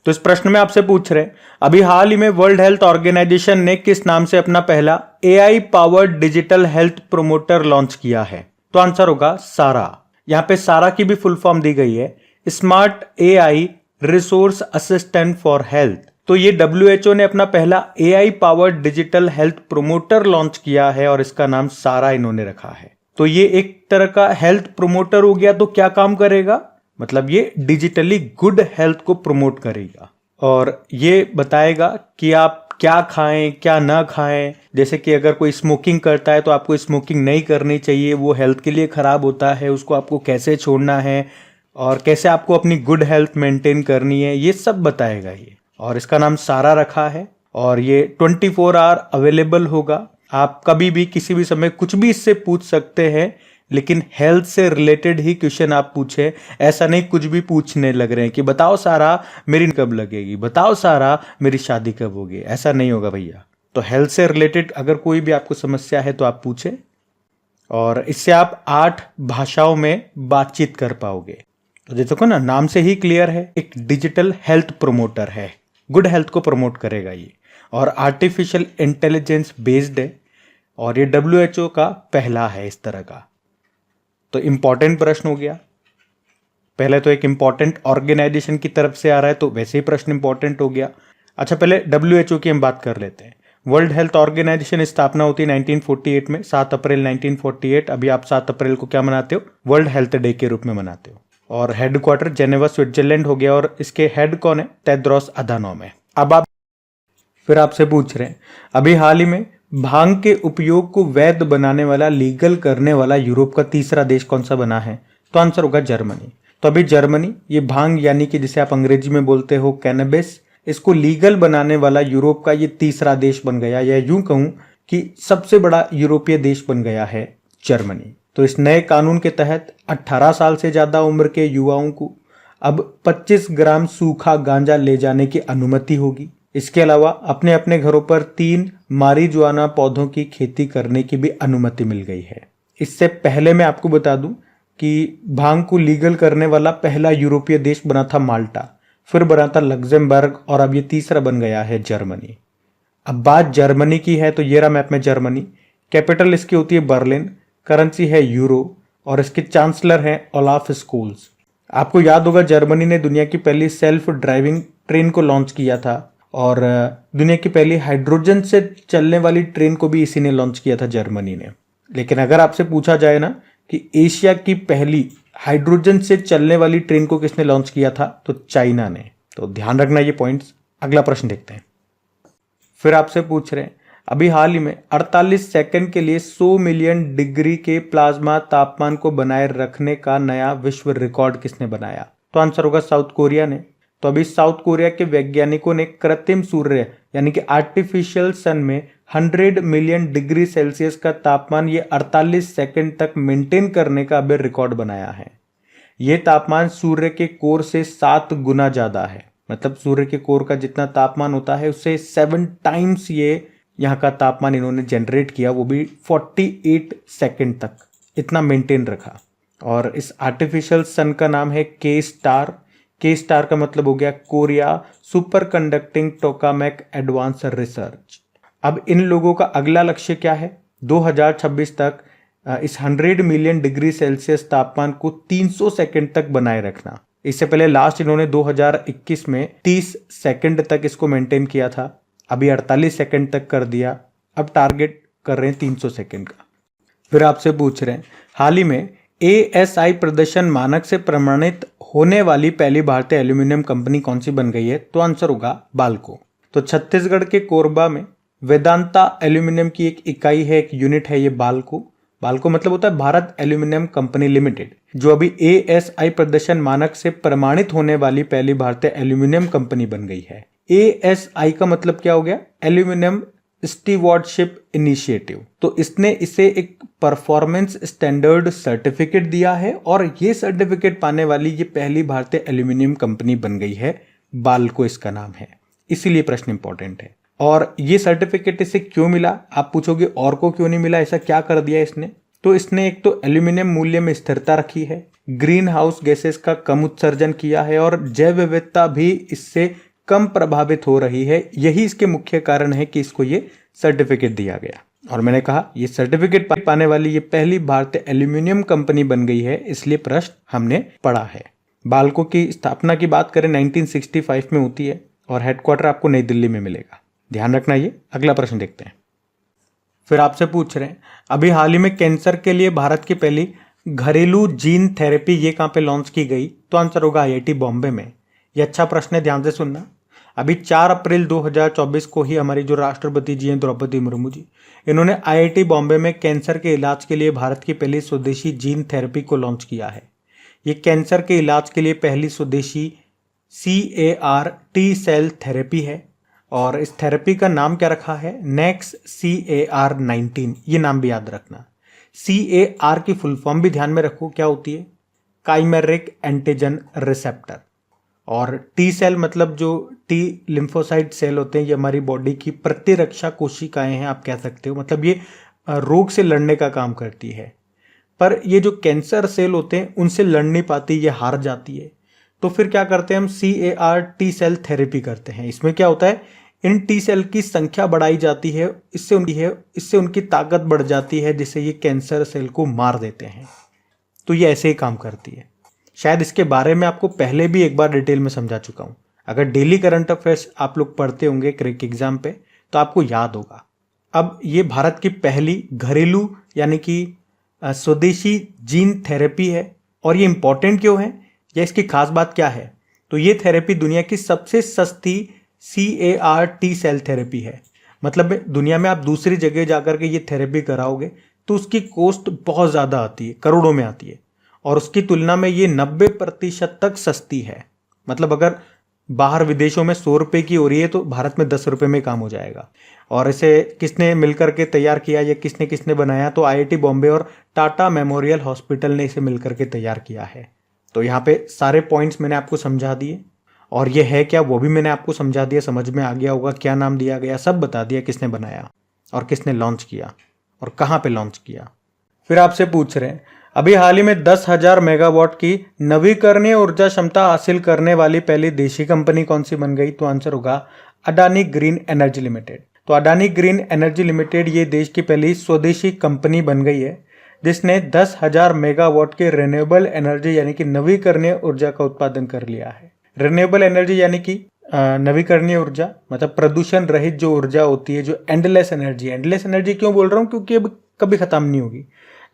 तो इस प्रश्न में आपसे पूछ रहे हैं अभी हाल ही में वर्ल्ड हेल्थ ऑर्गेनाइजेशन ने किस नाम से अपना पहला AI powered digital health promoter launch किया है? तो आंसर होगा सारा। यहां पे सारा की भी फुल फॉर्म दी गई है, smart AI resource assistant for health. तो ये डब्ल्यूएचओ ने अपना पहला AI powered digital health promoter launch किया है और इसका नाम सारा इन्होंने रखा है। तो ये एक तरह का हेल्थ प्रोमोटर हो गया। तो क्या काम करेगा? मतलब ये डिजिटली गुड हेल्थ को प्रमोट करेगा और ये बताएगा कि आप क्या खाएं क्या ना खाएं। जैसे कि अगर कोई स्मोकिंग करता है तो आपको स्मोकिंग नहीं करनी चाहिए, वो हेल्थ के लिए खराब होता है, उसको आपको कैसे छोड़ना है और कैसे आपको अपनी गुड हेल्थ मेंटेन करनी है, ये सब बताएगा ये। और इसका नाम सारा रखा है और ये 24 आवर अवेलेबल होगा। आप कभी भी किसी भी समय कुछ भी इससे पूछ सकते हैं, लेकिन हेल्थ से रिलेटेड ही क्वेश्चन आप पूछे। ऐसा नहीं कुछ भी पूछने लग रहे हैं कि बताओ सारा मेरी कब लगेगी, बताओ सारा मेरी शादी कब होगी। ऐसा नहीं होगा भैया। तो हेल्थ से रिलेटेड अगर कोई भी आपको समस्या है तो आप पूछे और इससे आप 8 भाषाओं में बातचीत कर पाओगे। तो देखो ना, नाम से ही क्लियर है, एक डिजिटल हेल्थ प्रोमोटर है, गुड हेल्थ को प्रमोट करेगा ये और आर्टिफिशियल इंटेलिजेंस बेस्ड है और ये डब्ल्यूएचओ का पहला है इस तरह का। तो इंपॉर्टेंट प्रश्न हो गया। पहले तो एक इंपॉर्टेंट ऑर्गेनाइजेशन की तरफ से आ रहा है तो वैसे ही प्रश्न इंपॉर्टेंट हो गया। अच्छा, पहले डब्ल्यूएचओ की हम बात कर लेते हैं। वर्ल्ड हेल्थ ऑर्गेनाइजेशन स्थापना होती है 1948 में, 7 अप्रैल 1948। अभी आप 7 अप्रैल को क्या मनाते हो? वर्ल्ड हेल्थ डे के रूप में मनाते हो। और हेडक्वार्टर जेनेवा स्विट्जरलैंड हो गया और इसके हेड कौन है? टेड्रोस अधानोम है। अब आप फिर आपसे पूछ रहे हैं अभी हाल ही में भांग के उपयोग को वैध बनाने वाला, लीगल करने वाला यूरोप का तीसरा देश कौन सा बना है? तो आंसर होगा जर्मनी। तो अभी जर्मनी ये भांग यानी कि जिसे आप अंग्रेजी में बोलते हो कैनबिस, इसको लीगल बनाने वाला यूरोप का ये तीसरा देश बन गया, या यूं कहूं कि सबसे बड़ा यूरोपीय देश बन गया है जर्मनी। तो इस नए कानून के तहत 18 साल से ज्यादा उम्र के युवाओं को अब 25 ग्राम सूखा गांजा ले जाने की अनुमति होगी। इसके अलावा अपने अपने घरों पर 3 मारीजुआना पौधों की खेती करने की भी अनुमति मिल गई है। इससे पहले मैं आपको बता दूं कि भांग को लीगल करने वाला पहला यूरोपीय देश बना था माल्टा, फिर बना था लग्जमबर्ग और अब ये तीसरा बन गया है जर्मनी। अब बात जर्मनी की है तो ये रहा मैप में जर्मनी। कैपिटल इसकी होती है बर्लिन, करेंसी है यूरो और इसके चांसलर हैं ओलाफ स्कोल्स। आपको याद होगा जर्मनी ने दुनिया की पहली सेल्फ ड्राइविंग ट्रेन को लॉन्च किया था और दुनिया की पहली हाइड्रोजन से चलने वाली ट्रेन को भी इसी ने लॉन्च किया था, जर्मनी ने। लेकिन अगर आपसे पूछा जाए ना कि एशिया की पहली हाइड्रोजन से चलने वाली ट्रेन को किसने लॉन्च किया था, तो चाइना ने। तो ध्यान रखना ये पॉइंट्स। अगला प्रश्न देखते हैं। फिर आपसे पूछ रहे हैं अभी हाल ही में 48 सेकंड के लिए 100 मिलियन डिग्री के प्लाज्मा तापमान को बनाए रखने का नया विश्व रिकॉर्ड किसने बनाया? तो आंसर होगा साउथ कोरिया ने। तो अभी साउथ कोरिया के वैज्ञानिकों ने कृत्रिम सूर्य यानी कि आर्टिफिशियल सन में 100 मिलियन डिग्री सेल्सियस का तापमान ये 48 सेकंड तक मेंटेन करने का अभी रिकॉर्ड बनाया है। ये तापमान सूर्य के कोर से 7 गुना ज्यादा है। मतलब सूर्य के कोर का जितना तापमान होता है उससे 7 टाइम्स ये यहाँ का तापमान इन्होंने जनरेट किया, वो भी 48 सेकंड तक इतना मेंटेन रखा। और इस आर्टिफिशियल सन का नाम है के स्टार। के स्टार का मतलब हो गया Korea superconducting tokamak advance research. अब इन लोगों का अगला लक्ष्य क्या है? 2026 तक इस 100 मिलियन डिग्री सेल्सियस तापमान को 300 सेकंड तक बनाए रखना। इससे पहले लास्ट इन्होंने 2021 में 30 सेकंड तक इसको मेंटेन किया था, अभी 48 सेकंड तक कर दिया। अब टारगेट कर रहे हैं 300 सेकंड का। फिर आपसे पूछ रहे हैं हाल ही में ASI प्रदर्शन मानक से प्रमाणित होने वाली पहली भारतीय एल्यूमिनियम कंपनी कौन सी बन गई है? तो आंसर होगा बाल्को। तो छत्तीसगढ़ के कोरबा में वेदांता एल्यूमिनियम की एक इकाई है, एक यूनिट है ये बाल्को। बाल्को मतलब होता है भारत एल्यूमिनियम कंपनी लिमिटेड, जो अभी ASI प्रदर्शन मानक से प्रमाणित होने वाली पहली भारतीय एल्यूमिनियम कंपनी बन गई है। ASI का मतलब क्या हो गया? Aluminium stewardship initiative. तो इसने इसे एक परफॉर्मेंस स्टैंडर्ड सर्टिफिकेट दिया है और ये सर्टिफिकेट पाने वाली ये पहली भारतीय एल्यूमिनियम कंपनी बन गई है। बाल्को इसका नाम है, इसीलिए प्रश्न इंपॉर्टेंट है। और ये सर्टिफिकेट इसे क्यों मिला? आप पूछोगे और को क्यों नहीं मिला, ऐसा क्या कर दिया इसने? तो इसने एक तो एल्यूमिनियम मूल्य में स्थिरता रखी है, ग्रीन हाउस गैसेस का कम उत्सर्जन किया है और जैव विविधता भी इससे कम प्रभावित हो रही है। यही इसके मुख्य कारण है कि इसको ये सर्टिफिकेट दिया गया। और मैंने कहा ये सर्टिफिकेट पाने वाली ये पहली भारतीय एल्यूमिनियम कंपनी बन गई है, इसलिए प्रश्न हमने पढ़ा है। बाल्को की स्थापना की बात करें 1965 में होती है और हेडक्वार्टर आपको नई दिल्ली में मिलेगा, ध्यान रखना ये। अगला प्रश्न देखते हैं। फिर आपसे पूछ रहे हैं अभी हाल ही में कैंसर के लिए भारत की पहली घरेलू जीन थेरेपी ये कहाँ पे लॉन्च की गई? तो आंसर होगा IIT बॉम्बे में। ये अच्छा प्रश्न है, ध्यान से सुनना। अभी 4 अप्रैल 2024 को ही हमारी जो राष्ट्रपति जी हैं द्रौपदी मुर्मू जी, इन्होंने IIT बॉम्बे में कैंसर के इलाज के लिए भारत की पहली स्वदेशी जीन थेरेपी को लॉन्च किया है। ये कैंसर के इलाज के लिए पहली स्वदेशी CAR T सेल थेरेपी है और इस थेरेपी का नाम क्या रखा है? Next CAR-19। ये नाम भी याद रखना। CAR की फुल फॉर्म भी ध्यान में रखो, क्या होती है? Chimeric antigen receptor. और T सेल मतलब जो T लिम्फोसाइट सेल होते हैं, ये हमारी बॉडी की प्रतिरक्षा कोशिकाएं हैं, आप कह सकते हो। मतलब ये रोग से लड़ने का काम करती है। पर ये जो कैंसर सेल होते हैं उनसे लड़ नहीं पाती, ये हार जाती है। तो फिर क्या करते हैं हम? CAR T सेल थेरेपी करते हैं। इसमें क्या होता है? इन T सेल की संख्या बढ़ाई जाती है, इससे उनकी ताकत बढ़ जाती है, जिससे ये कैंसर सेल को मार देते हैं। तो ये ऐसे ही काम करती है। शायद इसके बारे में आपको पहले भी एक बार डिटेल में समझा चुका हूं। अगर डेली करंट अफेयर्स आप लोग पढ़ते होंगे क्रेक एग्जाम पे तो आपको याद होगा। अब ये भारत की पहली घरेलू यानी कि स्वदेशी जीन थेरेपी है। और ये इंपॉर्टेंट क्यों है या इसकी खास बात क्या है? तो ये थेरेपी दुनिया की सबसे सस्ती CAR T सेल थेरेपी है। मतलब दुनिया में आप दूसरी जगह जाकर के ये थेरेपी कराओगे तो उसकी कॉस्ट बहुत ज़्यादा आती है, करोड़ों में आती है। और उसकी तुलना में ये 90% तक सस्ती है। मतलब अगर बाहर विदेशों में 100 रुपये की हो रही है तो भारत में 10 रुपये में काम हो जाएगा। और इसे किसने मिलकर के तैयार किया या किसने किसने बनाया? तो IIT बॉम्बे और टाटा मेमोरियल हॉस्पिटल ने इसे मिलकर के तैयार किया है। तो यहाँ पे सारे पॉइंट्स मैंने आपको समझा दिए और ये है क्या वो भी मैंने आपको समझा दिया, समझ में आ गया होगा क्या नाम दिया गया, सब बता दिया किसने बनाया और किसने लॉन्च किया और कहाँ पे लॉन्च किया। फिर आपसे पूछ रहे हैं अभी हाल ही में 10,000 मेगावाट की नवीकरणीय ऊर्जा क्षमता हासिल करने वाली पहली देशी कंपनी कौन सी बन गई? तो आंसर होगा अडानी ग्रीन एनर्जी लिमिटेड। तो अडानी ग्रीन एनर्जी लिमिटेड ये देश की पहली स्वदेशी कंपनी बन गई है जिसने 10,000 मेगावाट के रिन्यूएबल एनर्जी यानी कि नवीकरणीय ऊर्जा का उत्पादन कर लिया है। रिन्यूएबल एनर्जी यानी कि नवीकरणीय ऊर्जा मतलब प्रदूषण रहित जो ऊर्जा होती है, जो एंडलेस एनर्जी। एंडलेस एनर्जी क्यों बोल रहा हूँ? क्योंकि अब कभी खत्म नहीं होगी।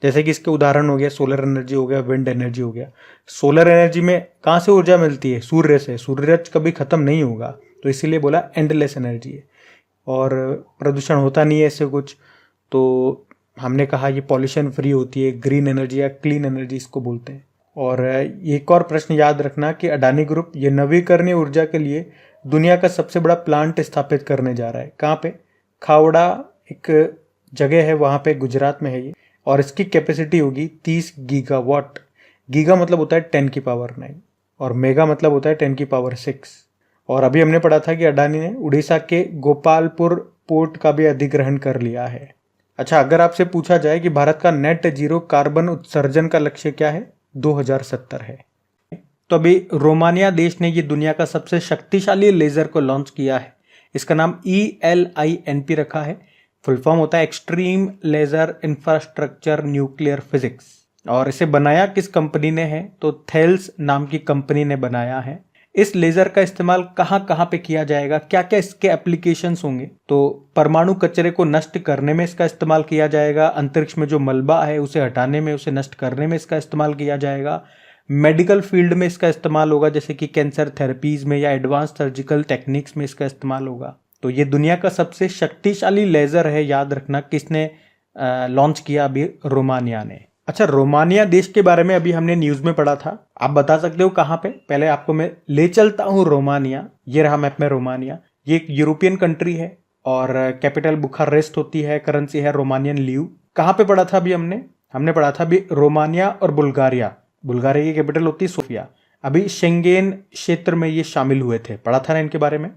जैसे कि इसके उदाहरण हो गया सोलर एनर्जी हो गया, विंड एनर्जी हो गया। सोलर एनर्जी में कहाँ से ऊर्जा मिलती है? सूर्य से। सूर्य कभी खत्म नहीं होगा, तो इसीलिए बोला एंडलेस एनर्जी है। और प्रदूषण होता नहीं है इससे कुछ, तो हमने कहा ये पॉल्यूशन फ्री होती है, ग्रीन एनर्जी या क्लीन एनर्जी इसको बोलते हैं। और एक और प्रश्न याद रखना कि अडानी ग्रुप ये नवीकरणीय ऊर्जा के लिए दुनिया का सबसे बड़ा प्लांट स्थापित करने जा रहा है। कहाँ पे? खावड़ा एक जगह है, वहाँ पे गुजरात में है ये। और इसकी कैपेसिटी होगी 30 गीगावाट। गीगा मतलब होता है 10 की पावर 9 और मेगा मतलब होता है 10 की पावर 6। और अभी हमने पढ़ा था कि अडानी ने उड़ीसा के गोपालपुर पोर्ट का भी अधिग्रहण कर लिया है। अच्छा, अगर आपसे पूछा जाए कि भारत का नेट जीरो कार्बन उत्सर्जन का लक्ष्य क्या है? 2070 है। तो अभी रोमानिया देश ने ये दुनिया का सबसे शक्तिशाली लेजर को लॉन्च किया है। इसका नाम ELINP रखा है। फुल फॉर्म होता है extreme laser infrastructure nuclear physics. और इसे बनाया किस कंपनी ने है? तो थेल्स नाम की कंपनी ने बनाया है। इस लेजर का इस्तेमाल कहाँ कहाँ पे किया जाएगा, क्या क्या इसके एप्लीकेशंस होंगे? तो परमाणु कचरे को नष्ट करने में इसका इस्तेमाल किया जाएगा। अंतरिक्ष में जो मलबा है उसे हटाने में, उसे नष्ट करने में इसका इस्तेमाल किया जाएगा। मेडिकल फील्ड में इसका इस्तेमाल होगा, जैसे कि कैंसर थेरेपीज में या एडवांस सर्जिकल टेक्निक्स में इसका इस्तेमाल होगा। तो ये दुनिया का सबसे शक्तिशाली लेजर है, याद रखना। किसने लॉन्च किया? अभी रोमानिया ने। अच्छा, रोमानिया देश के बारे में अभी हमने न्यूज में पढ़ा था, आप बता सकते हो कहाँ पे? पहले आपको मैं ले चलता हूँ रोमानिया। ये रहा मैप में रोमानिया। ये एक यूरोपियन कंट्री है और कैपिटल बुखारेस्ट होती है, करेंसी है रोमानियन लीव। कहाँ पे पढ़ा था अभी हमने पढ़ा था अभी रोमानिया और बुल्गारिया। बुल्गारिया की कैपिटल होती है सोफिया। अभी शेंगेन क्षेत्र में ये शामिल हुए थे, पढ़ा था ना इनके बारे में।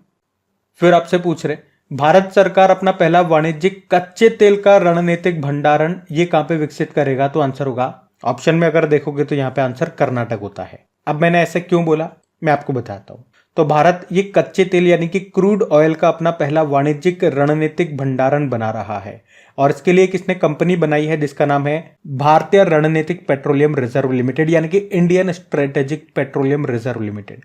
फिर आपसे पूछ रहे भारत सरकार अपना पहला वाणिज्यिक कच्चे तेल का रणनीतिक भंडारण ये कहाँ पे विकसित करेगा? तो आंसर होगा, ऑप्शन में अगर देखोगे तो यहाँ पे आंसर कर्नाटक होता है। अब मैंने ऐसे क्यों बोला मैं आपको बताता हूँ। तो भारत ये कच्चे तेल यानी कि क्रूड ऑयल का अपना पहला वाणिज्यिक रणनीतिक भंडारण बना रहा है। और इसके लिए किसने कंपनी बनाई है जिसका नाम है भारतीय रणनीतिक पेट्रोलियम रिजर्व लिमिटेड यानी कि Indian strategic petroleum reserve limited.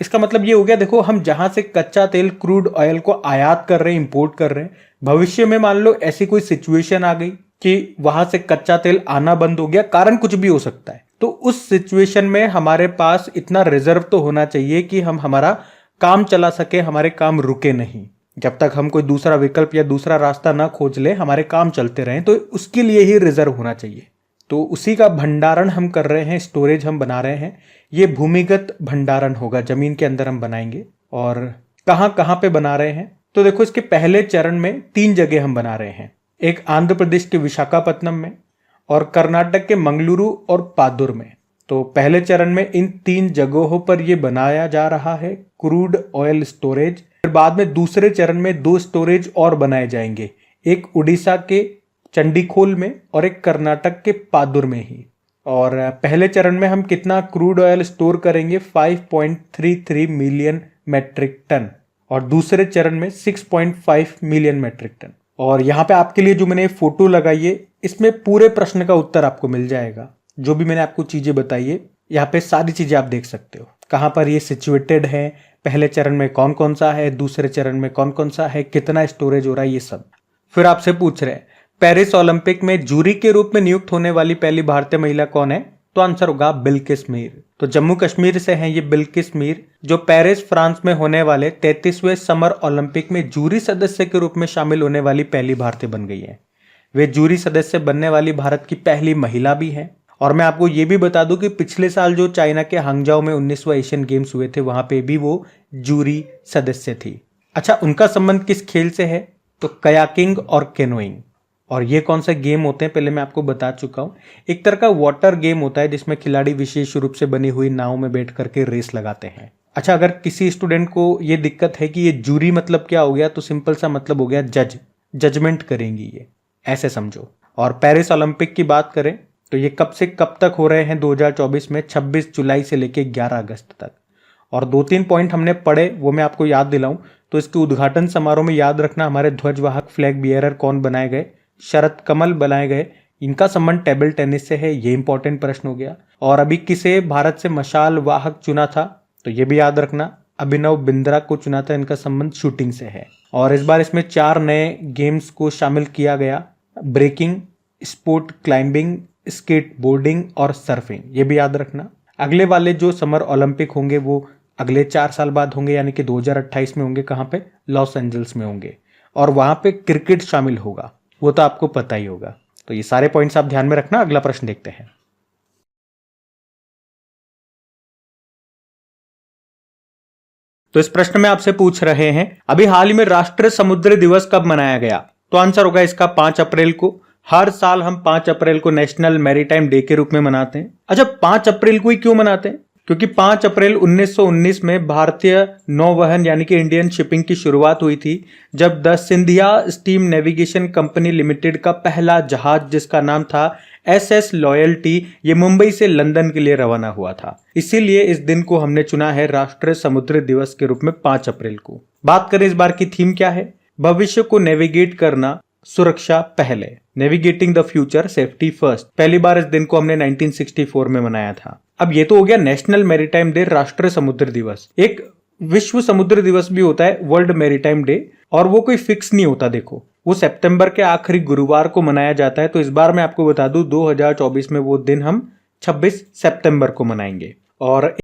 इसका मतलब ये हो गया, देखो हम जहां से कच्चा तेल क्रूड ऑयल को आयात कर रहे हैं, इंपोर्ट कर रहे हैं, भविष्य में मान लो ऐसी कोई सिचुएशन आ गई कि वहां से कच्चा तेल आना बंद हो गया, कारण कुछ भी हो सकता है, तो उस सिचुएशन में हमारे पास इतना रिजर्व तो होना चाहिए कि हम हमारा काम चला सके, हमारे काम रुके नहीं। जब तक हम कोई दूसरा विकल्प या दूसरा रास्ता ना खोज ले, हमारे काम चलते रहें, तो उसके लिए ही रिजर्व होना चाहिए। तो उसी का भंडारण हम कर रहे हैं, स्टोरेज हम बना रहे हैं। ये भूमिगत भंडारण होगा, जमीन के अंदर हम बनाएंगे। और कहां कहां पे बना रहे हैं, तो देखो इसके पहले चरण में 3 जगह हम बना रहे हैं। एक आंध्र प्रदेश के विशाखापत्तनम में, और कर्नाटक के मंगलुरु और पादुर में। तो पहले चरण में इन 3 जगहों पर यह बनाया जा रहा है क्रूड ऑयल स्टोरेज। फिर बाद में दूसरे चरण में 2 स्टोरेज और बनाए जाएंगे, एक उड़ीसा के चंडीखोल में और एक कर्नाटक के पादुर में ही। और पहले चरण में हम कितना क्रूड ऑयल स्टोर करेंगे, 5.33 मिलियन मैट्रिक टन, और दूसरे चरण में 6.5 मिलियन मैट्रिक टन। और यहाँ पे आपके लिए जो मैंने फोटो लगाई है, इसमें पूरे प्रश्न का उत्तर आपको मिल जाएगा। जो भी मैंने आपको चीजें बताई है, यहाँ पे सारी चीजें आप देख सकते हो, कहाँ पर ये सिचुएटेड है, पहले चरण में कौन कौन सा है, दूसरे चरण में कौन कौन सा है, कितना स्टोरेज हो रहा है, ये सब। फिर आपसे पूछ रहे हैं पेरिस ओलंपिक में जूरी के रूप में नियुक्त होने वाली पहली भारतीय महिला कौन है, तो आंसर होगा बिल्किस मीर। तो जम्मू कश्मीर से हैं ये बिल्किस मीर, जो पेरिस फ्रांस में होने वाले 33वें समर ओलंपिक में जूरी सदस्य के रूप में शामिल होने वाली पहली भारतीय बन गई है। वे जूरी सदस्य बनने वाली भारत की पहली महिला भी है। और मैं आपको ये भी बता दूं कि पिछले साल जो चाइना के हांगजाओ में 19वां एशियन गेम्स हुए थे, वहां पे भी वो जूरी सदस्य थी। अच्छा, उनका संबंध किस खेल से है, तो कयाकिंग और कैनोइंग। और ये कौन से गेम होते हैं पहले मैं आपको बता चुका हूं। एक तरह का वाटर गेम होता है जिसमें खिलाड़ी विशेष रूप से बनी हुई नाव में बैठ करके रेस लगाते हैं। अच्छा, अगर किसी स्टूडेंट को ये दिक्कत है कि ये जूरी मतलब क्या हो गया, तो सिंपल सा मतलब हो गया जज, जजमेंट करेंगी ये, ऐसे समझो। और पेरिस ओलंपिक की बात करें तो ये कब से कब तक हो रहे हैं, 2024 में 26 जुलाई से लेकर 11 अगस्त तक। और 2-3 पॉइंट हमने पढ़े, वो मैं आपको याद दिलाऊं तो इसके उद्घाटन समारोह में याद रखना हमारे ध्वजवाहक फ्लैग बियरर कौन बनाए गए, शरद कमल बनाए गए। इनका संबंध टेबल टेनिस से है, ये इंपॉर्टेंट प्रश्न हो गया। और अभी किसे भारत से मशाल वाहक चुना था, तो ये भी याद रखना, अभिनव बिंद्रा को चुना था। इनका संबंध शूटिंग से है। और इस बार इसमें 4 नए गेम्स को शामिल किया गया, breaking, sport climbing, skateboarding और सर्फिंग, ये भी याद रखना। अगले वाले जो समर ओलंपिक होंगे वो अगले 4 साल बाद होंगे, यानी कि 2028 में होंगे। कहां पे, लॉस एंजल्स में होंगे। और वहां पे क्रिकेट शामिल होगा, वो तो आपको पता ही होगा। तो ये सारे पॉइंट्स आप ध्यान में रखना। अगला प्रश्न देखते हैं। तो इस प्रश्न में आपसे पूछ रहे हैं अभी हाल ही में राष्ट्रीय समुद्री दिवस कब मनाया गया, तो आंसर होगा इसका 5 अप्रैल को। हर साल हम 5 अप्रैल को नेशनल मैरीटाइम डे के रूप में मनाते हैं। अच्छा, 5 अप्रैल को ही क्यों मनाते हैं, क्योंकि 5 अप्रैल 1919 में भारतीय नौवहन यानी कि इंडियन शिपिंग की शुरुआत हुई थी, जब the Scindia steam navigation company limited का पहला जहाज जिसका नाम था SS लॉयल्टी, ये मुंबई से लंदन के लिए रवाना हुआ था। इसीलिए इस दिन को हमने चुना है राष्ट्रीय समुद्री दिवस के रूप में 5 अप्रैल को। बात करें इस बार की थीम क्या है, भविष्य को नेविगेट करना, सुरक्षा पहले, navigating the future safety first. पहली बार इस दिन को हमने 1964 में मनाया था। अब ये तो हो गया नेशनल मैरीटाइम डे, राष्ट्रीय समुद्र दिवस। एक विश्व समुद्र दिवस भी होता है, वर्ल्ड मैरीटाइम डे, और वो कोई फिक्स नहीं होता। देखो, वो सितंबर के आखिरी गुरुवार को मनाया जाता है। तो इस बार मैं आपको बता दूं 2024 में वो दिन हम 26 सितंबर को मनाएंगे। और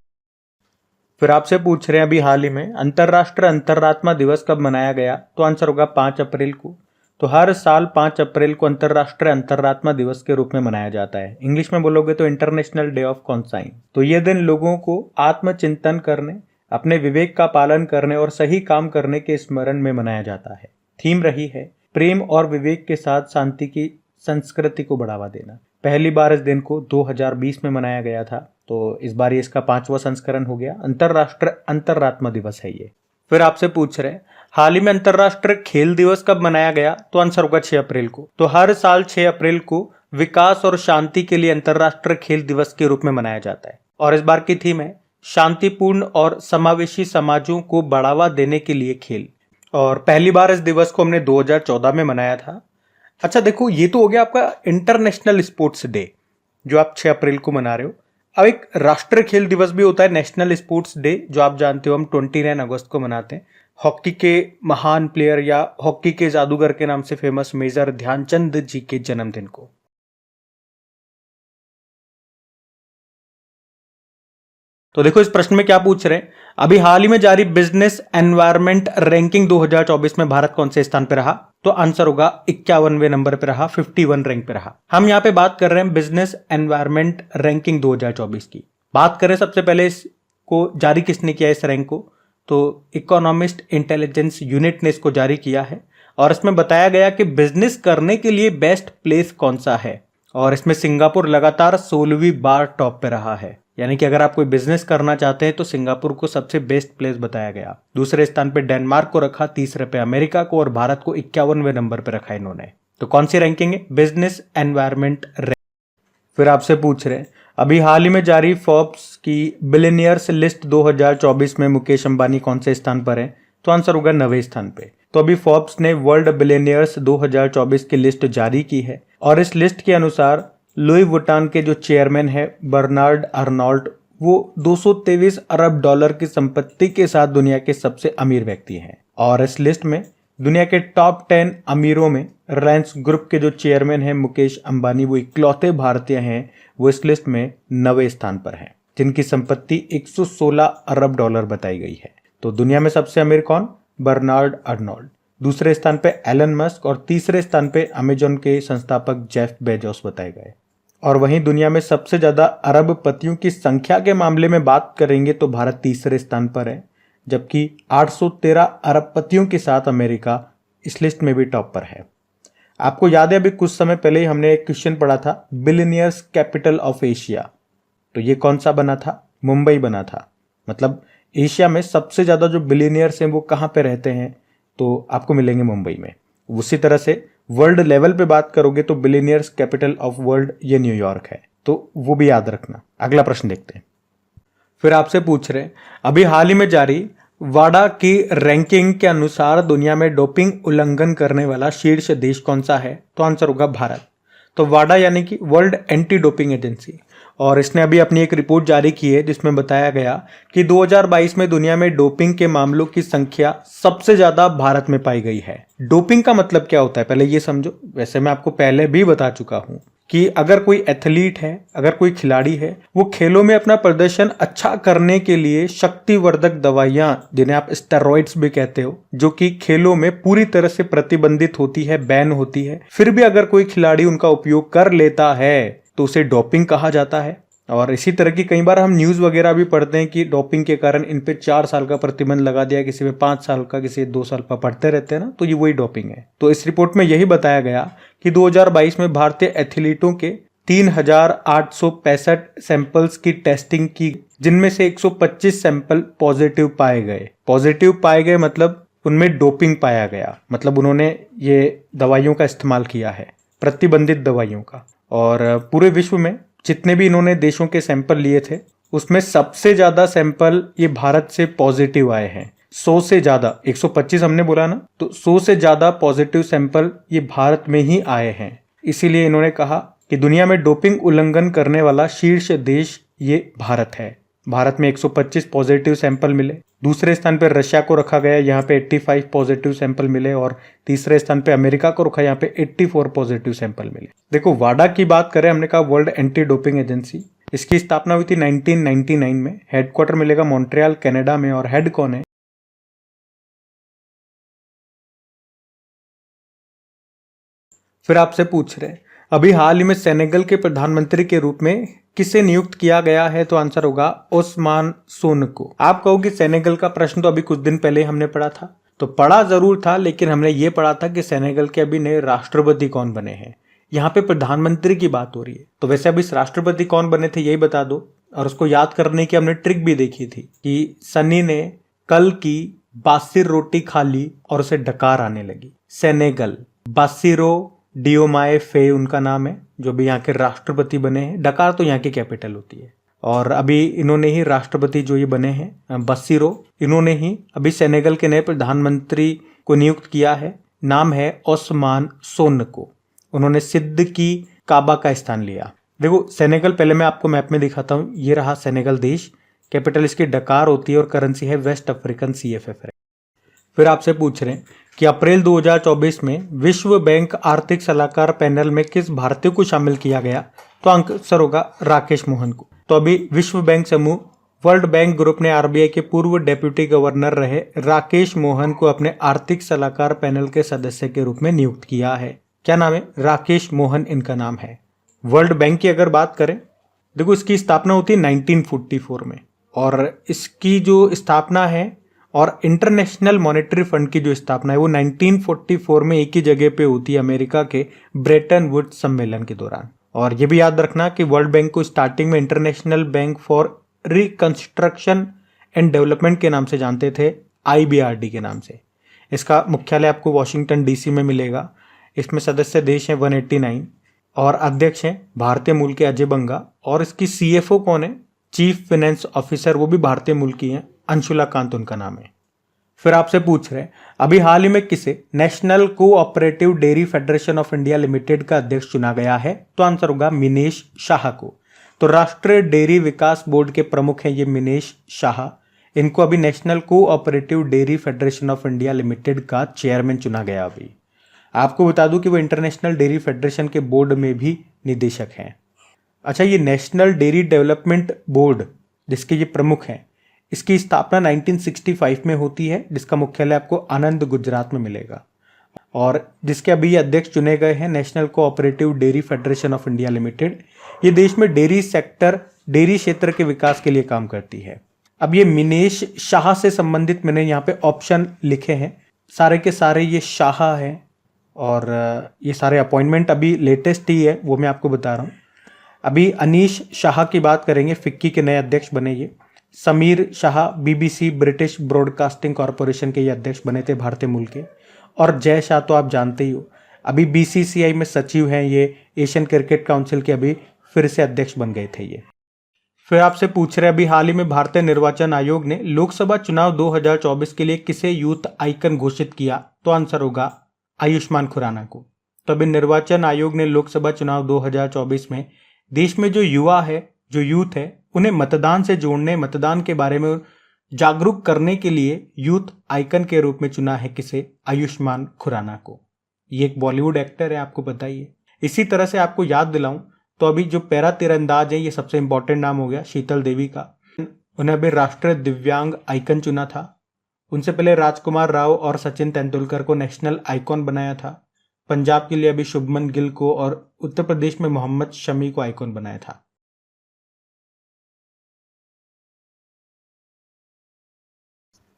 फिर आपसे पूछ रहे हैं अभी हाल ही में अंतरराष्ट्रीय अंतरात्मा दिवस कब मनाया गया, तो आंसर होगा 5 अप्रैल को। तो हर साल 5 अप्रैल को अंतरराष्ट्रीय अंतरात्मा दिवस के रूप में मनाया जाता है। इंग्लिश में बोलोगे तो इंटरनेशनल डे ऑफ कॉन्साइंस। तो ये दिन लोगों को आत्मचिंतन करने, अपने विवेक का पालन करने और सही काम करने के स्मरण में मनाया जाता है। थीम रही है प्रेम और विवेक के साथ शांति की संस्कृति को बढ़ावा देना। पहली बार इस दिन को 2020 में मनाया गया था। तो इस बार ये इसका 5वां संस्करण हो गया। अंतरराष्ट्रीय अंतरात्मा दिवस है ये। फिर आपसे पूछ रहे हैं हाल ही में अंतरराष्ट्रीय खेल दिवस कब मनाया गया, तो आंसर होगा 6 अप्रैल को। तो हर साल 6 अप्रैल को विकास और शांति के लिए अंतरराष्ट्रीय खेल दिवस के रूप में मनाया जाता है। और इस बार की थीम है शांतिपूर्ण और समावेशी समाजों को बढ़ावा देने के लिए खेल। और पहली बार इस दिवस को हमने 2014 में मनाया था। अच्छा देखो, ये तो हो गया आपका इंटरनेशनल स्पोर्ट्स डे जो आप 6 अप्रैल को मना रहे हो। अब एक राष्ट्रीय खेल दिवस भी होता है, नेशनल स्पोर्ट्स डे, जो आप जानते हो हम 29 अगस्त को मनाते हैं। हॉकी के महान प्लेयर या हॉकी के जादूगर के नाम से फेमस मेजर ध्यानचंद जी के जन्मदिन को। तो देखो इस प्रश्न में क्या पूछ रहे हैं, अभी हाल ही में जारी बिजनेस एनवायरनमेंट रैंकिंग 2024 में भारत कौन से स्थान पे रहा? तो आंसर होगा 51वें नंबर पे रहा, 51 रैंक पे रहा। हम यहाँ पे बात कर रहे हैं बिजनेस एनवायरनमेंट रैंकिंग 2024 की। बात करें सबसे पहले इसको जारी किसने किया इस रैंक को, तो इकोनॉमिस्ट इंटेलिजेंस यूनिट ने इसको जारी किया है। और इसमें बताया गया कि बिजनेस करने के लिए बेस्ट प्लेस कौन सा है, और इसमें सिंगापुर लगातार 16वीं बार टॉप पे रहा है। यानी कि अगर आप कोई बिजनेस करना चाहते हैं तो सिंगापुर को सबसे बेस्ट प्लेस बताया गया। दूसरे स्थान पे डेनमार्क को रखा, तीसरे पे अमेरिका को, और भारत को 51वें नंबर पे रखा इन्होंने। तो कौन सी रैंकिंग है? Business environment rank. फिर आपसे पूछ रहे हैं, अभी हाल ही में जारी फोर्ब्स की बिलियनियर्स लिस्ट 2024 में मुकेश अंबानी कौन से स्थान पर है? तो आंसर होगा 9वें स्थान पे। तो अभी फोर्ब्स ने वर्ल्ड बिलियनियर्स 2024 की लिस्ट जारी की है, और इस लिस्ट के अनुसार लुई वुटान के जो चेयरमैन है बर्नार्ड अर्नोल्ट, वो 223 अरब डॉलर की संपत्ति के साथ दुनिया के सबसे अमीर व्यक्ति हैं। और इस लिस्ट में दुनिया के टॉप 10 अमीरों में रिलायंस ग्रुप के जो चेयरमैन हैं मुकेश अंबानी, वो इकलौते भारतीय हैं, वो इस लिस्ट में 9वें स्थान पर हैं, जिनकी संपत्ति 116 अरब डॉलर बताई गई है। तो दुनिया में सबसे अमीर कौन? Bernard Arnault. दूसरे स्थान पे एलन मस्क, और तीसरे स्थान पे अमेजॉन के संस्थापक जेफ बेजोस बताए गए। और वहीं दुनिया में सबसे ज्यादा अरबपतियों की संख्या के मामले में बात करेंगे तो भारत तीसरे स्थान पर है, जबकि 813 अरबपतियों के साथ अमेरिका इस लिस्ट में भी टॉप पर है। आपको याद है अभी कुछ समय पहले ही हमने एक क्वेश्चन पढ़ा था, बिलियनियर्स कैपिटल ऑफ एशिया, तो ये कौन सा बना था? मुंबई बना था। मतलब एशिया में सबसे ज्यादा जो बिलियनियर्स हैं वो कहाँ पे रहते हैं? तो आपको मिलेंगे मुंबई में। उसी तरह से वर्ल्ड लेवल पे बात करोगे तो बिलियनियर्स कैपिटल ऑफ वर्ल्ड ये न्यूयॉर्क है, तो वो भी याद रखना। अगला प्रश्न देखते हैं। फिर आपसे पूछ रहे, अभी हाल ही में जारी वाडा की रैंकिंग के अनुसार दुनिया में डोपिंग उल्लंघन करने वाला शीर्ष देश कौन सा है? तो आंसर होगा भारत। तो वाडा यानी कि वर्ल्ड एंटी डोपिंग एजेंसी, और इसने अभी अपनी एक रिपोर्ट जारी की है जिसमें बताया गया कि 2022 में दुनिया में डोपिंग के मामलों की संख्या सबसे ज्यादा भारत में पाई गई है। डोपिंग का मतलब क्या होता है पहले ये समझो। वैसे मैं आपको पहले भी बता चुका हूं कि अगर कोई एथलीट है, अगर कोई खिलाड़ी है, वो खेलों में अपना प्रदर्शन अच्छा करने के लिए शक्तिवर्धक दवाइयां, जिन्हें आप स्टेरॉइड्स भी कहते हो, जो कि खेलों में पूरी तरह से प्रतिबंधित होती है, बैन होती है, फिर भी अगर कोई खिलाड़ी उनका उपयोग कर लेता है तो उसे डोपिंग कहा जाता है। और इसी तरह की कई बार हम न्यूज वगैरह भी पढ़ते हैं कि डोपिंग के कारण इन पे 4 साल का प्रतिबंध लगा दिया, किसी पे 5 साल का, किसी 2 साल का, पढ़ते रहते हैं ना, तो ये वही डोपिंग है। तो इस रिपोर्ट में यही बताया गया कि 2022 में भारतीय एथलीटों के 3,865 सैंपल्स की टेस्टिंग की, जिनमें से 125 सैंपल पॉजिटिव पाए गए। पॉजिटिव पाए गए मतलब उनमें डोपिंग पाया गया, मतलब उन्होंने ये दवाइयों का इस्तेमाल किया है, प्रतिबंधित दवाइयों का। और पूरे विश्व में जितने भी इन्होंने देशों के सैंपल लिए थे उसमें सबसे ज्यादा सैंपल ये भारत से पॉजिटिव आए हैं। 100 से ज्यादा, 125 हमने बोला ना, तो 100 से ज्यादा पॉजिटिव सैंपल ये भारत में ही आए हैं। इसीलिए इन्होंने कहा कि दुनिया में डोपिंग उल्लंघन करने वाला शीर्ष देश ये भारत है। भारत में 125 पॉजिटिव सैंपल मिले। दूसरे स्थान पर रशिया को रखा गया, यहाँ पे 85 पॉजिटिव सैंपल मिले। और तीसरे स्थान पे अमेरिका को रखा, यहाँ पे 84 पॉजिटिव सैंपल मिले। देखो वाडा की बात करें, हमने कहा वर्ल्ड एंटी डोपिंग एजेंसी, इसकी स्थापना हुई थी 1999 में। हेडक्वार्टर मिलेगा मॉन्ट्रियल कनाडा में। और हेड कौन है? फिर आपसे पूछ रहे हैं, अभी हाल ही में सेनेगल के प्रधानमंत्री के रूप में किसे नियुक्त किया गया है? तो आंसर होगा ओस्मान सोनको। आप कहोगे सेनेगल का प्रश्न तो अभी कुछ दिन पहले हमने पढ़ा था, तो पढ़ा जरूर था, लेकिन हमने ये पढ़ा था कि सेनेगल के अभी नए राष्ट्रपति कौन बने हैं। यहाँ पे प्रधानमंत्री की बात हो रही है, तो वैसे अभी राष्ट्रपति कौन बने थे यही बता दो। और उसको याद करने की हमने ट्रिक भी देखी थी कि सनी ने कल की बासिर रोटी खा ली और उसे डकार आने लगी। सेनेगल, बासिरो डियोमाए फे उनका नाम है, जो भी यहाँ के राष्ट्रपति बने हैं। डकार तो यहाँ की कैपिटल होती है। और अभी इन्होंने ही राष्ट्रपति जो ये बने हैं बसीरो, इन्होंने ही अभी सेनेगल के नए प्रधानमंत्री को नियुक्त किया है। नाम है ओस्मान सोनको। उन्होंने सिद्ध की काबा का स्थान लिया। देखो सेनेगल, पहले मैं आपको मैप में दिखाता हूँ। ये रहा सेनेगल देश, कैपिटल इसकी डकार होती है और करेंसी है वेस्ट अफ्रीकन CFF। फिर आपसे पूछ रहे हैं कि अप्रैल 2024 में विश्व बैंक आर्थिक सलाहकार पैनल में किस भारतीय को शामिल किया गया? तो आंसर होगा राकेश मोहन को। तो अभी विश्व बैंक समूह वर्ल्ड बैंक ग्रुप ने RBI के पूर्व डेप्यूटी गवर्नर रहे राकेश मोहन को अपने आर्थिक सलाहकार पैनल के सदस्य के रूप में नियुक्त किया है। क्या नाम है? राकेश मोहन इनका नाम है। वर्ल्ड बैंक की अगर बात करें, देखो इसकी स्थापना होती है 1944 में, और इसकी जो स्थापना है और इंटरनेशनल मॉनेटरी फंड की जो स्थापना है वो 1944 में एक ही जगह पे होती है, अमेरिका के ब्रेटन वुड्स सम्मेलन के दौरान। और ये भी याद रखना कि वर्ल्ड बैंक को स्टार्टिंग में international bank for reconstruction and development के नाम से जानते थे, IBRD के नाम से। इसका मुख्यालय आपको वॉशिंगटन DC में मिलेगा। इसमें सदस्य देश हैं 189 और अध्यक्ष हैं भारतीय मूल के अजय बंगा। और इसकी CFO कौन है? चीफ फाइनेंस ऑफिसर, वो भी भारतीय मूल की हैं, अंशुला कांत उनका नाम है। फिर आपसे पूछ रहे हैं अभी हाल ही में किसे national cooperative dairy federation of India limited का अध्यक्ष चुना गया है? तो आंसर होगा मिनेश शाह को। तो राष्ट्रीय डेयरी विकास बोर्ड के प्रमुख हैं ये मिनेश शाह। इनको अभी national cooperative dairy federation of India limited का चेयरमैन चुना गया। अभी आपको बता दूं कि वो इंटरनेशनल डेयरी फेडरेशन के बोर्ड में भी निदेशक हैं। अच्छा, ये नेशनल डेयरी डेवलपमेंट बोर्ड जिसके ये प्रमुख हैं, इसकी स्थापना 1965 में होती है, जिसका मुख्यालय आपको आनंद गुजरात में मिलेगा। और जिसके अभी अध्यक्ष चुने गए हैं national cooperative dairy federation of India limited. ये देश में डेयरी क्षेत्र के विकास के लिए काम करती है। अब ये मिनेश शाह से संबंधित मैंने यहाँ पे ऑप्शन लिखे हैं, सारे के सारे ये शाह हैं और ये सारे अपॉइंटमेंट अभी लेटेस्ट ही है, वो मैं आपको बता रहा हूँ। अभी अनीश शाह की बात करेंगे, फिक्की के नए अध्यक्ष बने ये। Sameer Shah BBC British broadcasting corporation के ये अध्यक्ष बने थे, भारतीय मूल के। और जय शाह तो आप जानते ही हो, अभी BCCI में सचिव हैं ये, एशियन क्रिकेट काउंसिल के अभी फिर से अध्यक्ष बन गए थे ये। फिर आपसे पूछ रहे अभी हाल ही में भारतीय निर्वाचन आयोग ने लोकसभा चुनाव 2024 के लिए किसे यूथ आइकन घोषित किया? तो आंसर होगा आयुष्मान खुराना को। तो अभी निर्वाचन आयोग ने लोकसभा चुनाव 2024 में देश में जो युवा है, जो यूथ है, उन्हें मतदान से जोड़ने, मतदान के बारे में जागरूक करने के लिए यूथ आइकन के रूप में चुना है किसे? आयुष्मान खुराना को। ये एक बॉलीवुड एक्टर है, आपको पता ही है। इसी तरह से आपको याद दिलाऊं तो अभी जो पैरा तीरंदाज है, ये सबसे इंपॉर्टेंट नाम हो गया, शीतल देवी का। उन्हें अभी राष्ट्रीय दिव्यांग आइकन चुना था। उनसे पहले राजकुमार राव और सचिन तेंदुलकर को नेशनल आइकॉन बनाया था। पंजाब के लिए अभी शुभमन गिल को और उत्तर प्रदेश में मोहम्मद शमी को आइकॉन बनाया था।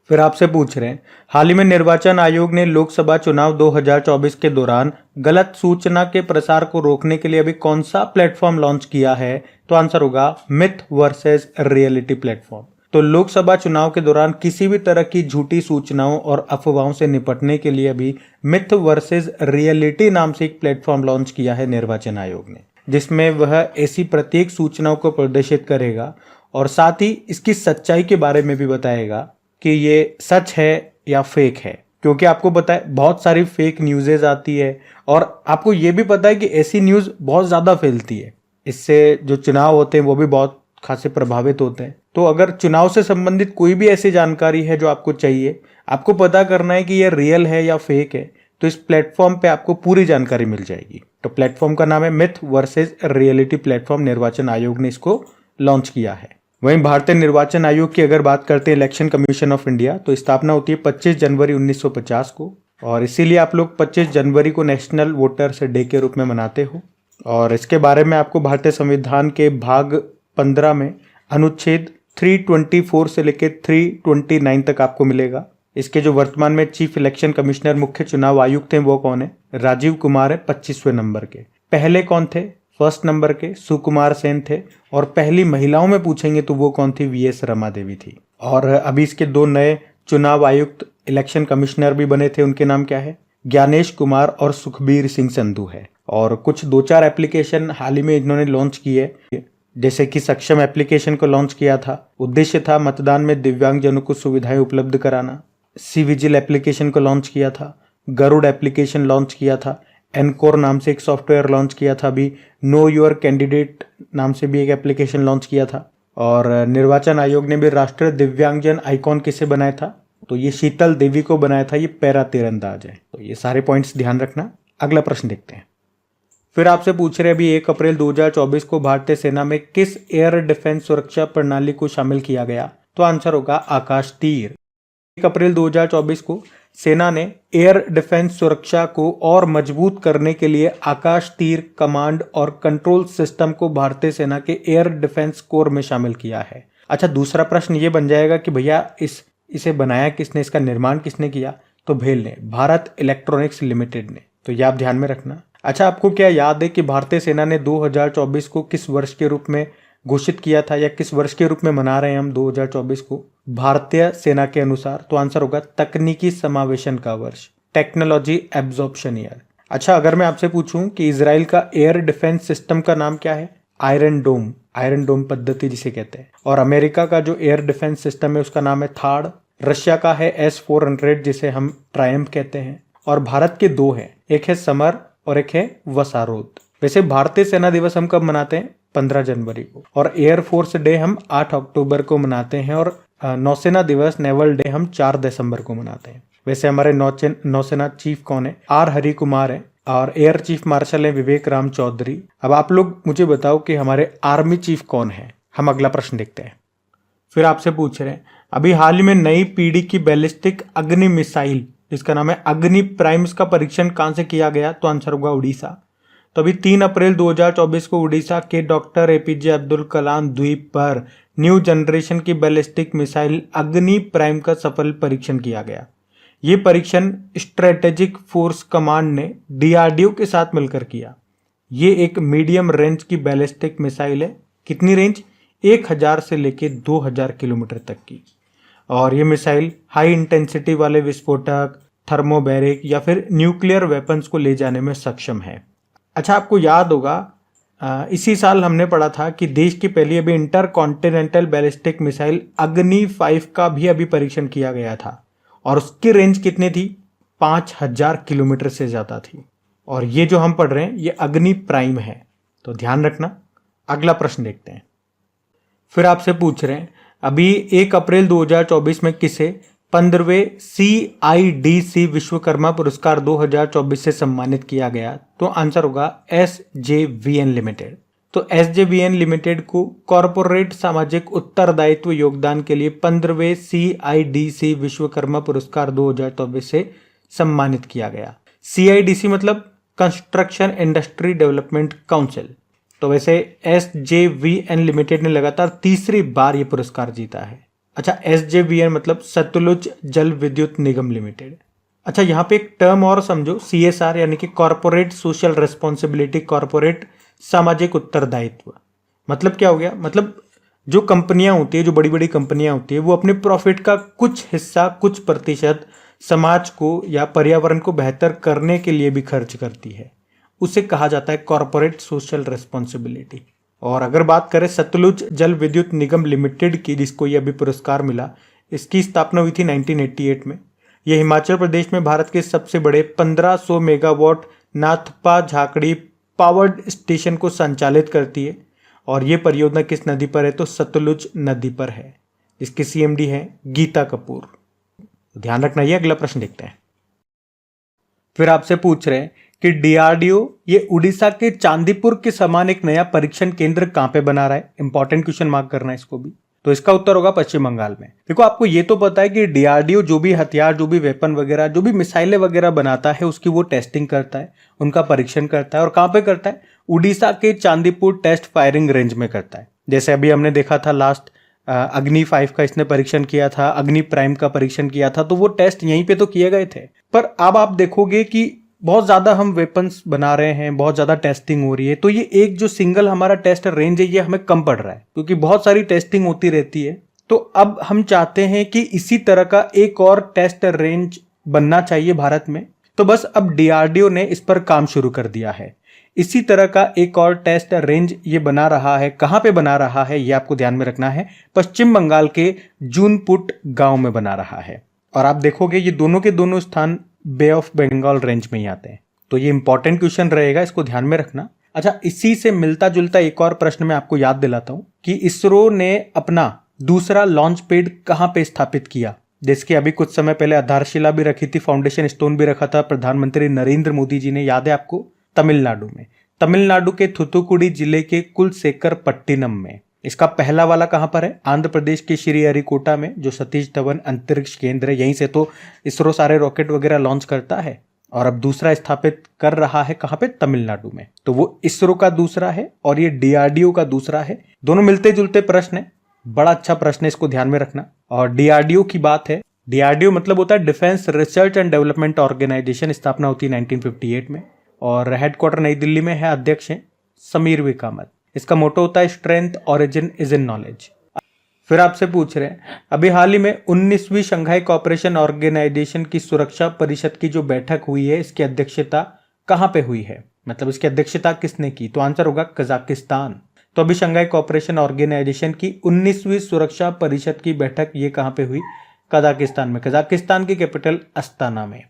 फिर आपसे पूछ रहे हैं हाल ही में निर्वाचन आयोग ने लोकसभा चुनाव 2024 के दौरान गलत सूचना के प्रसार को रोकने के लिए अभी कौन सा प्लेटफॉर्म लॉन्च किया है? तो आंसर होगा मिथ वर्सेस रियलिटी प्लेटफॉर्म। तो लोकसभा चुनाव के दौरान किसी भी तरह की झूठी सूचनाओं और अफवाहों से निपटने के लिए अभी मिथ वर्सेस रियलिटी नाम से एक प्लेटफॉर्म लॉन्च किया है निर्वाचन आयोग ने, जिसमें वह ऐसी प्रत्येक सूचनाओं को प्रदर्शित करेगा और साथ ही इसकी सच्चाई के बारे में भी बताएगा कि ये सच है या फेक है। क्योंकि आपको पता है बहुत सारी फेक न्यूज़ेज आती है और आपको ये भी पता है कि ऐसी न्यूज़ बहुत ज़्यादा फैलती है। इससे जो चुनाव होते हैं वो भी बहुत खासे प्रभावित होते हैं। तो अगर चुनाव से संबंधित कोई भी ऐसी जानकारी है जो आपको चाहिए, आपको पता करना है कि ये रियल है या फेक है, तो इस प्लेटफॉर्म पे आपको पूरी जानकारी मिल जाएगी। तो प्लेटफॉर्म का नाम है मिथ वर्सेस रियलिटी प्लेटफॉर्म। निर्वाचन आयोग ने इसको लॉन्च किया है। वहीं भारतीय निर्वाचन आयोग की अगर बात करते हैं, इलेक्शन कमीशन ऑफ इंडिया, तो स्थापना होती है 25 जनवरी 1950 को और इसीलिए आप लोग 25 जनवरी को नेशनल वोटर्स डे के रूप में मनाते हो। और इसके बारे में आपको भारतीय संविधान के भाग 15 में अनुच्छेद 324 से लेकर 329 तक आपको मिलेगा। इसके जो वर्तमान में चीफ इलेक्शन कमिश्नर, मुख्य चुनाव आयुक्त हैं, वो कौन है? राजीव कुमार है, 25वें नंबर के। पहले कौन थे? फर्स्ट नंबर के सुकुमार सेन थे। और पहली महिलाओं में पूछेंगे तो वो कौन थी? VS रमा देवी थी। और अभी इसके दो नए चुनाव आयुक्त, इलेक्शन कमिश्नर भी बने थे, उनके नाम क्या है? ज्ञानेश कुमार और सुखबीर सिंह संधू है। और कुछ 2-4 एप्लीकेशन हाल ही में इन्होंने लॉन्च की है। जैसे कि सक्षम एप्लीकेशन को लॉन्च किया था। उद्देश्य था मतदान में दिव्यांगजनों को सुविधाएं उपलब्ध कराना। सी विजिल एप्लीकेशन को लॉन्च किया था। गरुड़ एप्लीकेशन लॉन्च किया था। एनकोर नाम से एक सॉफ्टवेयर लॉन्च किया था। अभी नो योर कैंडिडेट नाम से भी एक एप्लीकेशन लॉन्च किया था। और निर्वाचन आयोग ने भी राष्ट्रीय दिव्यांगजन आइकॉन किसे बनाया था, तो ये शीतल देवी को बनाया था। ये पैरा तीरंदाज है। तो ये सारे पॉइंट्स ध्यान रखना। अगला प्रश्न देखते हैं। फिर आपसे पूछ रहे अभी 1 अप्रैल 2024 को भारतीय सेना में किस एयर डिफेंस सुरक्षा प्रणाली को शामिल किया गया, तो आंसर होगा आकाश तीर। 1 अप्रैल 2024 को सेना ने एयर डिफेंस सुरक्षा को और मजबूत करने के लिए आकाश तीर कमांड और कंट्रोल सिस्टम को भारतीय सेना के एयर डिफेंस कोर में शामिल किया है। अच्छा, दूसरा प्रश्न ये बन जाएगा कि भैया इसे बनाया किसने, इसका निर्माण किसने किया, तो भेल ने, भारत इलेक्ट्रॉनिक्स लिमिटेड ने। तो ये आप ध्यान में रखना। अच्छा, आपको क्या याद है कि भारतीय सेना ने 2024 को किस वर्ष के रूप में घोषित किया था, या किस वर्ष के रूप में मना रहे हैं हम 2024 को भारतीय सेना के अनुसार? तो आंसर होगा तकनीकी समावेशन का वर्ष, टेक्नोलॉजी एब्जॉर्प्शन ईयर। अच्छा, अगर मैं आपसे पूछूं कि इजराइल का एयर डिफेंस सिस्टम का नाम क्या है? आयरन डोम पद्धति जिसे कहते हैं। और अमेरिका का जो एयर डिफेंस सिस्टम है उसका नाम है थार्ड। रशिया का है S-400 जिसे हम ट्रायम्फ कहते हैं। और भारत के 2 हैं, एक है समर और एक है वसारोद। वैसे भारतीय सेना दिवस हम कब मनाते हैं? 15 जनवरी को। और एयरफोर्स डे हम 8 अक्टूबर को मनाते हैं। और नौसेना दिवस, नेवल डे, हम 4 दिसंबर को मनाते हैं। वैसे हमारे नौसेना चीफ कौन है? R हरि कुमार है। और एयर चीफ मार्शल है विवेक राम चौधरी। अब आप लोग मुझे बताओ कि हमारे आर्मी चीफ कौन है? हम अगला प्रश्न देखते हैं। फिर आपसे पूछ रहे हैं अभी हाल ही में नई पीढ़ी की बैलिस्टिक अग्नि मिसाइल जिसका नाम है अग्नि प्राइम्स का परीक्षण कहां से किया गया? तो आंसर होगा उड़ीसा। तो अभी 3 अप्रैल 2024 को उड़ीसा के डॉक्टर APJ अब्दुल कलाम द्वीप पर न्यू जनरेशन की बैलिस्टिक मिसाइल अग्नि प्राइम का सफल परीक्षण किया गया। ये परीक्षण स्ट्रेटेजिक फोर्स कमांड ने DRDO के साथ मिलकर किया। ये एक मीडियम रेंज की बैलिस्टिक मिसाइल है। कितनी रेंज? 1000 से लेके 2000 किलोमीटर तक की। और ये मिसाइल हाई इंटेंसिटी वाले विस्फोटक, थर्मोबैरिक या फिर न्यूक्लियर वेपन्स को ले जाने में सक्षम है। अच्छा, आपको याद होगा इसी साल हमने पढ़ा था कि देश की पहली अभी इंटर कॉन्टिनेंटल बैलिस्टिक मिसाइल अग्नि 5 का भी अभी परीक्षण किया गया था। और उसकी रेंज कितनी थी? 5000 किलोमीटर से ज़्यादा थी। और ये जो हम पढ़ रहे हैं ये अग्नि प्राइम है। तो ध्यान रखना। अगला प्रश्न देखते हैं। फिर आपसे पूछ रहे हैं अभी 1 अप्रैल 2024 में किसे 15वें CIDC विश्वकर्मा पुरस्कार 2024 से सम्मानित किया गया? तो आंसर होगा SJVN लिमिटेड। तो SJVN लिमिटेड को कॉरपोरेट सामाजिक उत्तरदायित्व योगदान के लिए 15वें CIDC विश्वकर्मा पुरस्कार 2024 से सम्मानित किया गया। CIDC मतलब कंस्ट्रक्शन इंडस्ट्री डेवलपमेंट काउंसिल। तो वैसे SJVN लिमिटेड ने लगातार तीसरी बार ये पुरस्कार जीता है। अच्छा, SJVN मतलब सतलुज जल विद्युत निगम लिमिटेड। अच्छा, यहाँ पे एक टर्म और समझो, CSR यानी कि कॉर्पोरेट सोशल रेस्पॉन्सिबिलिटी, कॉर्पोरेट सामाजिक उत्तरदायित्व। मतलब क्या हो गया? मतलब जो कंपनियां होती है, जो बड़ी बड़ी कंपनियां होती है, वो अपने प्रॉफिट का कुछ हिस्सा, कुछ प्रतिशत समाज को या पर्यावरण को बेहतर करने के लिए भी खर्च करती है। उसे कहा जाता है कॉर्पोरेट सोशल रेस्पॉन्सिबिलिटी। और अगर बात करें सतलुज जल विद्युत निगम लिमिटेड की, जिसको ये अभी पुरस्कार मिला, इसकी स्थापना हुई थी 1988 में। यह हिमाचल प्रदेश में भारत के सबसे बड़े 1500 megawatt Nathpa Jhakri powered station को संचालित करती है। और ये परियोजना किस नदी पर है? तो सतलुज नदी पर है। इसकी CMD है गीता कपूर। ध्यान रखना। ये अगला प्रश्न देखते हैं। फिर आपसे पूछ रहे हैं कि DRDO ये उड़ीसा के चांदीपुर के समान एक नया परीक्षण केंद्र कहां पे बना रहा है? इंपॉर्टेंट क्वेश्चन मार्क करना है इसको भी। तो इसका उत्तर होगा पश्चिम बंगाल में। देखो, आपको ये तो पता है कि DRDO जो भी हथियार, जो भी वेपन वगैरह, जो भी मिसाइलें वगैरह बनाता है उसकी वो टेस्टिंग करता है, उनका परीक्षण करता है। और कहां पे करता है? उड़ीसा के चांदीपुर टेस्ट फायरिंग रेंज में करता है। जैसे अभी हमने देखा था लास्ट अग्नि 5 का इसने परीक्षण किया था, अग्नि प्राइम का परीक्षण किया था, तो वो टेस्ट यहीं पे तो किए गए थे। पर अब आप देखोगे कि बहुत ज्यादा हम वेपन्स बना रहे हैं, बहुत ज्यादा टेस्टिंग हो रही है, तो ये एक जो सिंगल हमारा टेस्ट रेंज है ये हमें कम पड़ रहा है, क्योंकि बहुत सारी टेस्टिंग होती रहती है। तो अब हम चाहते हैं कि इसी तरह का एक और टेस्ट रेंज बनना चाहिए भारत में। तो बस अब DRDO ने इस पर काम शुरू कर दिया है। इसी तरह का एक और टेस्ट रेंज ये बना रहा है, कहां पे बना रहा है ये आपको ध्यान में रखना है, पश्चिम बंगाल के जूनपुट गांव में बना रहा है। और आप देखोगे ये दोनों के दोनों स्थान बे ऑफ बंगाल रेंज में ही आते हैं, तो ये इंपॉर्टेंट क्वेश्चन रहेगा, इसको ध्यान में रखना। अच्छा, इसी से मिलता जुलता एक और प्रश्न मैं आपको याद दिलाता हूं कि इसरो ने अपना दूसरा लॉन्च पैड कहां पे स्थापित किया, जिसकी अभी कुछ समय पहले आधारशिला भी रखी थी, फाउंडेशन स्टोन भी रखा था प्रधानमंत्री नरेंद्र मोदी जी ने, याद है आपको? तमिलनाडु में, तमिलनाडु के थुथुकुडी जिले के कुलशेखरपट्टिनम में। इसका पहला वाला कहां पर है? आंध्र प्रदेश के श्रीहरिकोटा में, जो सतीश धवन अंतरिक्ष केंद्र है, यहीं से तो इसरो सारे रॉकेट वगैरह लॉन्च करता है। और अब दूसरा स्थापित कर रहा है कहां पे? तमिलनाडु में। तो वो इसरो का दूसरा है और ये डीआरडीओ का दूसरा है। दोनों मिलते जुलते प्रश्न है, बड़ा अच्छा प्रश्न है, इसको ध्यान में रखना। और डीआरडीओ की बात है, डीआरडीओ मतलब होता है defence research and development organisation, स्थापना होती है 1958 में और हेडक्वार्टर नई दिल्ली में है, अध्यक्ष है समीर वी कामत। इसका मोटो होता है strength origin is in knowledge. फिर आपसे पूछ रहे हैं, अभी हाल ही में 19वीं शंघाई कोऑपरेशन ऑर्गेनाइजेशन की सुरक्षा परिषद की जो बैठक हुई है, इसकी अध्यक्षता कहां पे हुई है, मतलब इसकी अध्यक्षता किसने की? तो आंसर होगा कजाकिस्तान। तो अभी शंघाई कोऑपरेशन ऑर्गेनाइजेशन की 19वीं सुरक्षा परिषद की बैठक ये कहां पे हुई? कजाकिस्तान में। कजाकिस्तान की कैपिटल अस्ताना में।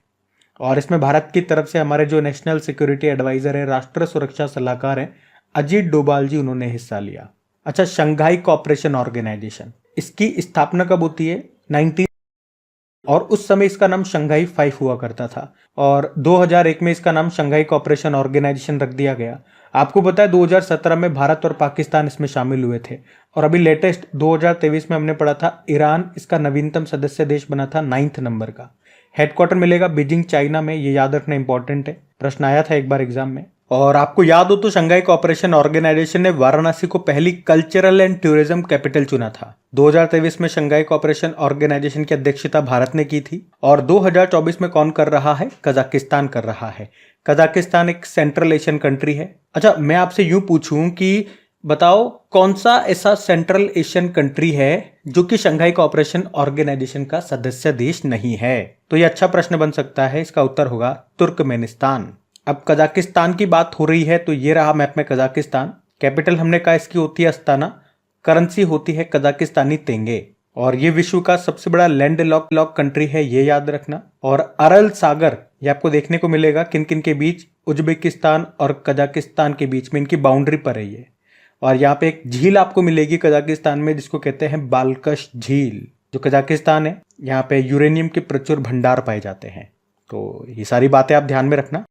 और इसमें भारत की तरफ से हमारे जो नेशनल सिक्योरिटी एडवाइजर है, राष्ट्रीय सुरक्षा सलाहकार है अजीत डोभाल जी, उन्होंने हिस्सा लिया। अच्छा, शंघाई कोऑपरेशन ऑर्गेनाइजेशन, इसकी स्थापना कब होती है? 19 और उस समय इसका नाम शंघाई 5 हुआ करता था और 2001 में इसका नाम शंघाई कोऑपरेशन ऑर्गेनाइजेशन रख दिया गया। आपको पता है 2017 में भारत और पाकिस्तान इसमें शामिल हुए थे और अभी लेटेस्ट 2023 में हमने पढ़ा था ईरान इसका नवीनतम सदस्य देश बना था 9th नंबर का। हेडक्वार्टर मिलेगा बीजिंग चाइना में, ये याद रखना इंपॉर्टेंट है, प्रश्न आया था एक बार एग्जाम में। और आपको याद हो तो शंघाई कोऑपरेशन ऑर्गेनाइजेशन ने वाराणसी को पहली कल्चरल एंड टूरिज्म कैपिटल चुना था। 2023 में शंघाई कोऑपरेशन ऑर्गेनाइजेशन की अध्यक्षता भारत ने की थी और 2024 में कौन कर रहा है? कजाकिस्तान कर रहा है। कजाकिस्तान एक सेंट्रल एशियन कंट्री है। अच्छा, मैं आपसे यूं पूछूं कि बताओ कौन सा ऐसा सेंट्रल एशियन कंट्री है जो कि शंघाई कोऑपरेशन ऑर्गेनाइजेशन का सदस्य देश नहीं है? तो ये अच्छा प्रश्न बन सकता है, इसका उत्तर होगा तुर्कमेनिस्तान। अब कजाकिस्तान की बात हो रही है तो ये रहा मैप में कजाकिस्तान। कैपिटल हमने कहा इसकी होती है अस्ताना, करेंसी होती है कजाकिस्तानी तेंगे और ये विश्व का सबसे बड़ा लैंड लॉक कंट्री है, ये याद रखना। और अरल सागर ये आपको देखने को मिलेगा किन किन के बीच? उज्बेकिस्तान और कजाकिस्तान के बीच में, इनकी बाउंड्री पर है ये। और यहाँ पे एक झील आपको मिलेगी कजाकिस्तान में जिसको कहते हैं बालकश झील, जो कजाकिस्तान है। यहाँ पे यूरेनियम के प्रचुर भंडार पाए जाते हैं। तो ये सारी बातें आप ध्यान में रखना।